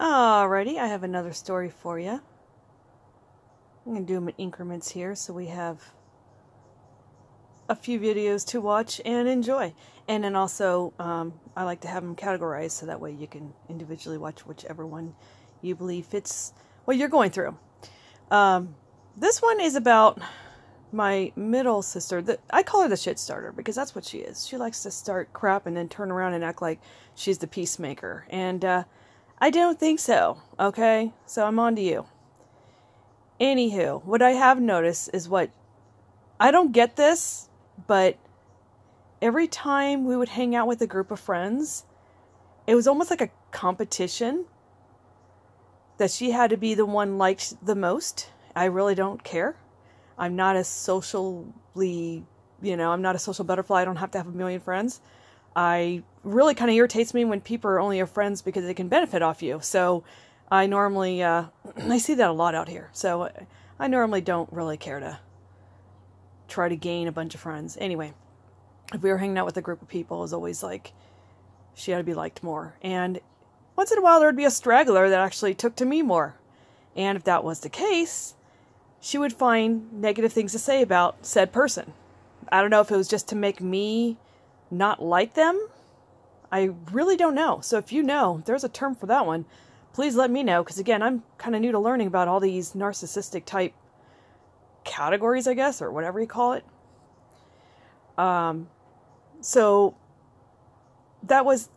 Alrighty, I have another story for you. I'm going to do them in increments here so we have a few videos to watch and enjoy. And then also, I like to have them categorized so that way you can individually watch whichever one you believe fits what you're going through. This one is about my middle sister. I call her the shit starter because that's what she is. She likes to start crap and then turn around and act like she's the peacemaker. And I don't think so, okay? So I'm on to you. Anywho, what I have noticed is I don't get this, but every time we would hang out with a group of friends, it was almost like a competition that she had to be the one liked the most. I really don't care. I'm not a socially, I'm not a social butterfly. I don't have to have a million friends. I really kind of irritates me when people are only your friends because they can benefit off you. So I normally, I see that a lot out here. So I normally don't really care to try to gain a bunch of friends. Anyway, if we were hanging out with a group of people, it was always like, she had to be liked more. And once in a while, there would be a straggler that actually took to me more. And if that was the case, she would find negative things to say about said person. I don't know if it was just to make me not like them. I really don't know. So if you know, there's a term for that one. Please let me know, because again, I'm kind of new to learning about all these narcissistic type categories, I guess, or whatever you call it. So that was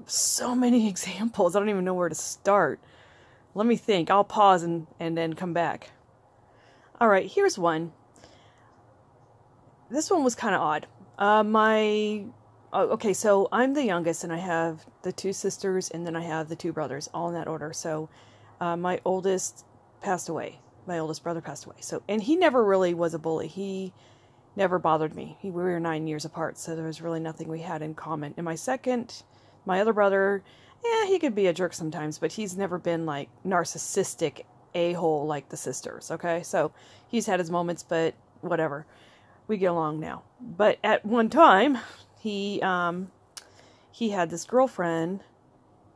so many examples. I don't even know where to start. Let me think. I'll pause and then come back. All right, here's one. This one was kind of odd. Okay, so I'm the youngest, and I have the two sisters, and then I have the two brothers, all in that order. So my oldest passed away. My oldest brother passed away. So, and he never really was a bully. He never bothered me. We were 9 years apart, so there was really nothing we had in common. And my other brother, he could be a jerk sometimes, but he's never been like narcissistic a-hole like the sisters, okay? So he's had his moments, but whatever. We get along now. But at one time, he had this girlfriend,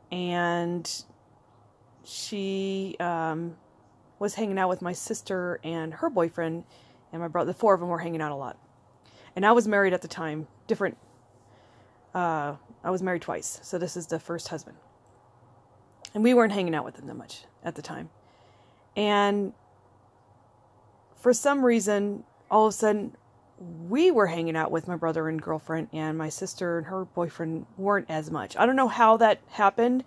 and she was hanging out with my sister and her boyfriend, and my brother. The four of them were hanging out a lot. And I was married at the time. I was married twice, so this is the first husband. And we weren't hanging out with them that much at the time. And for some reason, all of a sudden, we were hanging out with my brother and girlfriend, and my sister and her boyfriend weren't as much. I don't know how that happened,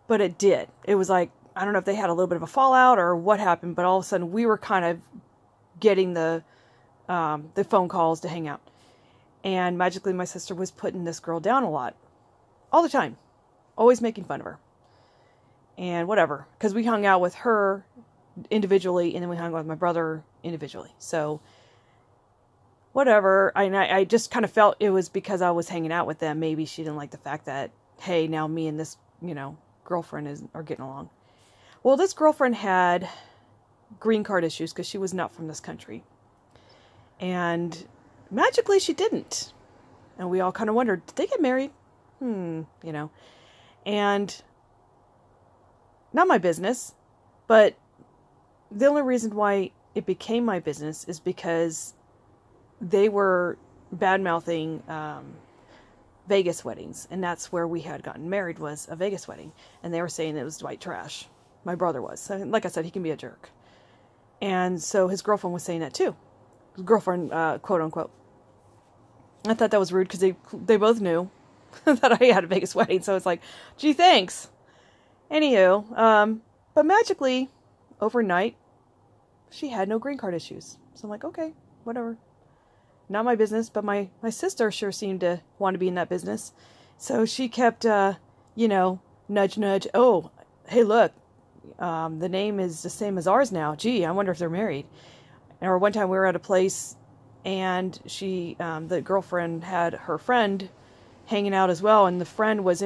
but it did. It was like, I don't know if they had a little bit of a fallout or what happened, but all of a sudden we were kind of getting the phone calls to hang out. And magically my sister was putting this girl down a lot. All the time. Always making fun of her. And whatever. Because we hung out with her individually, and then we hung out with my brother individually. So whatever. I just kind of felt it was because I was hanging out with them. Maybe she didn't like the fact that, hey, now me and this, girlfriend are getting along. Well, this girlfriend had green card issues because she was not from this country. And magically she didn't. And we all kind of wondered, did they get married? And not my business, but the only reason why it became my business is because they were bad-mouthing Vegas weddings, and that's where we had gotten married, was a Vegas wedding, and they were saying it was white trash. My brother was. So, like I said, he can be a jerk. And so his girlfriend was saying that too. His girlfriend, quote unquote. I thought that was rude because they both knew that I had a Vegas wedding, so it's like, gee, thanks. Anywho, but magically, overnight, she had no green card issues. So I'm like, okay, whatever. Not my business, but my sister sure seemed to want to be in that business. So she kept, nudge, nudge. Oh, hey, look, the name is the same as ours now. Gee, I wonder if they're married. Or one time we were at a place, and the girlfriend had her friend hanging out as well, and the friend was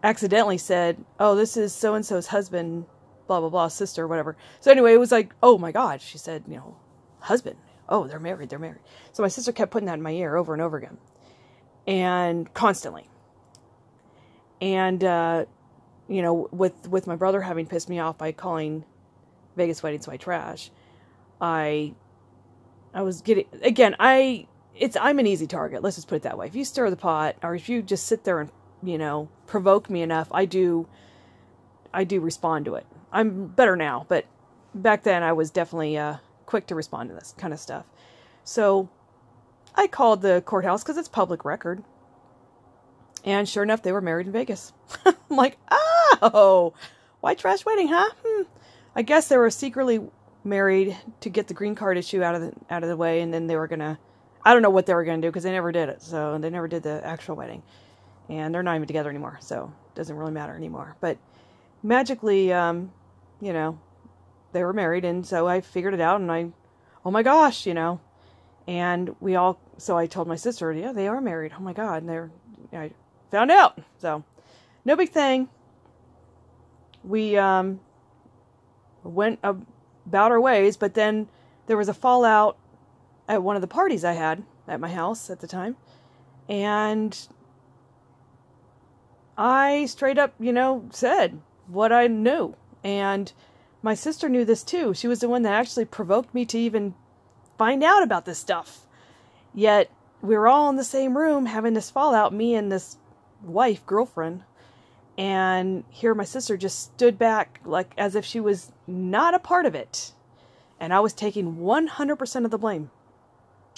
accidentally said, oh, this is so-and-so's husband, blah, blah, blah, sister, whatever. So anyway, it was like, oh my God, she said, husband. Oh, they're married. So my sister kept putting that in my ear over and over again. And constantly. And you know, with my brother having pissed me off by calling Vegas weddings white trash, I was getting, again, I'm an easy target. Let's just put it that way. If you stir the pot, or if you just sit there and, you know, provoke me enough, I do respond to it. I'm better now, but back then I was definitely quick to respond to this kind of stuff. So I called the courthouse because it's public record. And sure enough, they were married in Vegas. I'm like, oh, white trash wedding, huh? I guess they were secretly married to get the green card issue out of the way, and then they were gonna, I don't know what they were gonna do, because they never did it. So they never did the actual wedding, and they're not even together anymore. So it doesn't really matter anymore. But magically, you know, they were married, and so I figured it out, and oh my gosh, you know, and so I told my sister, yeah, they are married. Oh my God, and I found out. So no big thing. We went about our ways, but then there was a fallout at one of the parties I had at my house at the time, and I straight up, you know, said what I knew, and my sister knew this too. She was the one that actually provoked me to even find out about this stuff. Yet we were all in the same room having this fallout, me and this girlfriend, and here my sister just stood back like as if she was not a part of it. And I was taking 100% of the blame.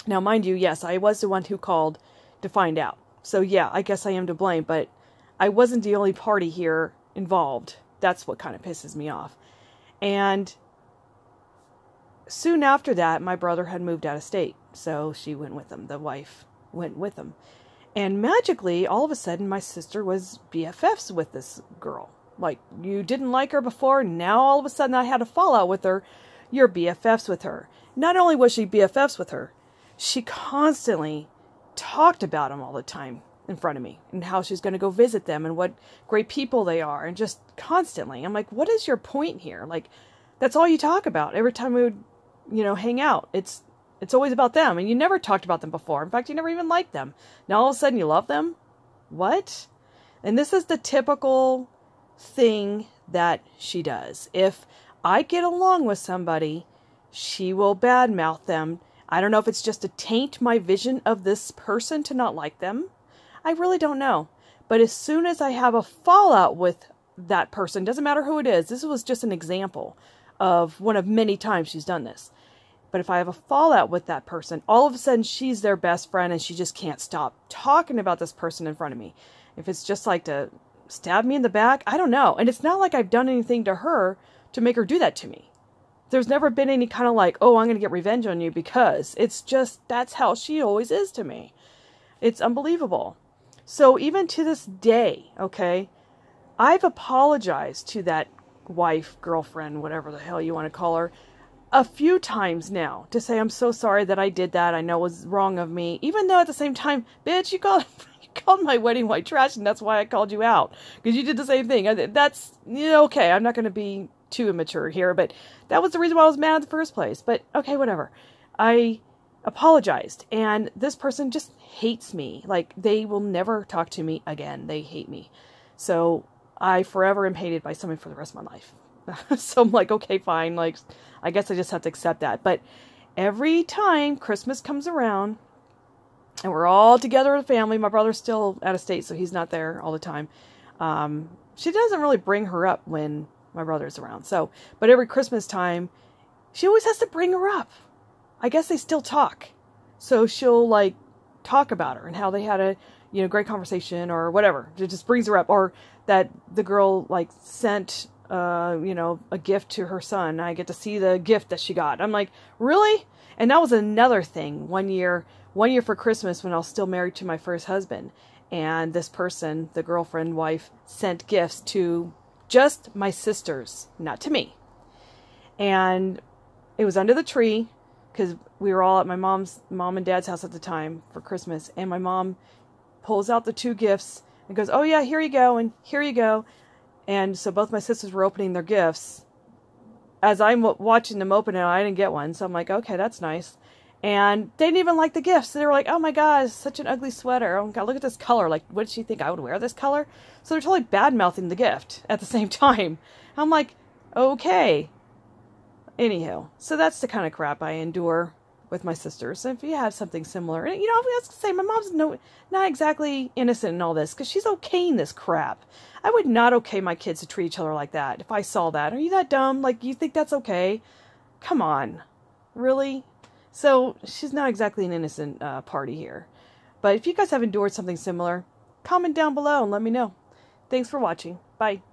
Now, mind you, yes, I was the one who called to find out. So yeah, I guess I am to blame, but I wasn't the only party here involved. That's what kind of pisses me off. And soon after that, my brother had moved out of state. So she went with him. The wife went with him. And magically, all of a sudden, my sister was BFFs with this girl. Like, you didn't like her before, now all of a sudden I had a fallout with her. You're BFFs with her. Not only was she BFFs with her, she constantly talked about him all the time in front of me, and how she's going to go visit them, and what great people they are, and just constantly. I'm like, what is your point here? Like, that's all you talk about. Every time we would, you know, hang out, it's always about them, and you never talked about them before. In fact, you never even liked them. Now all of a sudden you love them? What? And this is the typical thing that she does. If I get along with somebody, she will badmouth them. I don't know if it's just to taint my vision of this person to not like them. I really don't know. But as soon as I have a fallout with that person, doesn't matter who it is, this was just an example of one of many times she's done this. But if I have a fallout with that person, all of a sudden she's their best friend, and she just can't stop talking about this person in front of me. If it's just like to stab me in the back, I don't know. And it's not like I've done anything to her to make her do that to me. There's never been any kind of like, oh, I'm going to get revenge on you, because it's just, that's how she always is to me. It's unbelievable. So even to this day, okay, I've apologized to that wife, girlfriend, whatever the hell you want to call her, a few times now, to say, I'm so sorry that I did that. I know it was wrong of me. Even though at the same time, bitch, you called my wedding white trash, and that's why I called you out. Because you did the same thing. That's, you know, okay, I'm not going to be too immature here, but that was the reason why I was mad in the first place. But, okay, whatever. I apologized, and this person just hates me. Like, they will never talk to me again. They hate me. So I forever am hated by someone for the rest of my life. So I'm like, okay, fine. Like, I guess I just have to accept that. But every time Christmas comes around and we're all together as a family, my brother's still out of state, so he's not there all the time. She doesn't really bring her up when my brother's around. So, but every Christmas time, she always has to bring her up. I guess they still talk. So she'll like talk about her and how they had a, you know, great conversation or whatever. It just brings her up. Or that the girl like sent you know, a gift to her son. I get to see the gift that she got. I'm like, really? And that was another thing. One year for Christmas, when I was still married to my first husband, and this person, the girlfriend, wife, sent gifts to just my sisters, not to me. And it was under the tree, because we were all at my mom and dad's house at the time for Christmas, and my mom pulls out the two gifts and goes, oh yeah, here you go, and here you go. And so both my sisters were opening their gifts. As I'm watching them open it, I didn't get one. So I'm like, okay, that's nice. And they didn't even like the gifts. They were like, oh my God, it's such an ugly sweater. Oh my God, look at this color. Like, what did she think I would wear this color? So they're totally bad-mouthing the gift at the same time. I'm like, okay. Anywho, so that's the kind of crap I endure with my sisters. If you have something similar, and, you know, I was going to say, my mom's not exactly innocent in all this, because she's okaying this crap. I would not okay my kids to treat each other like that if I saw that. Are you that dumb? Like, you think that's okay? Come on. Really? So she's not exactly an innocent party here. But if you guys have endured something similar, comment down below and let me know. Thanks for watching. Bye.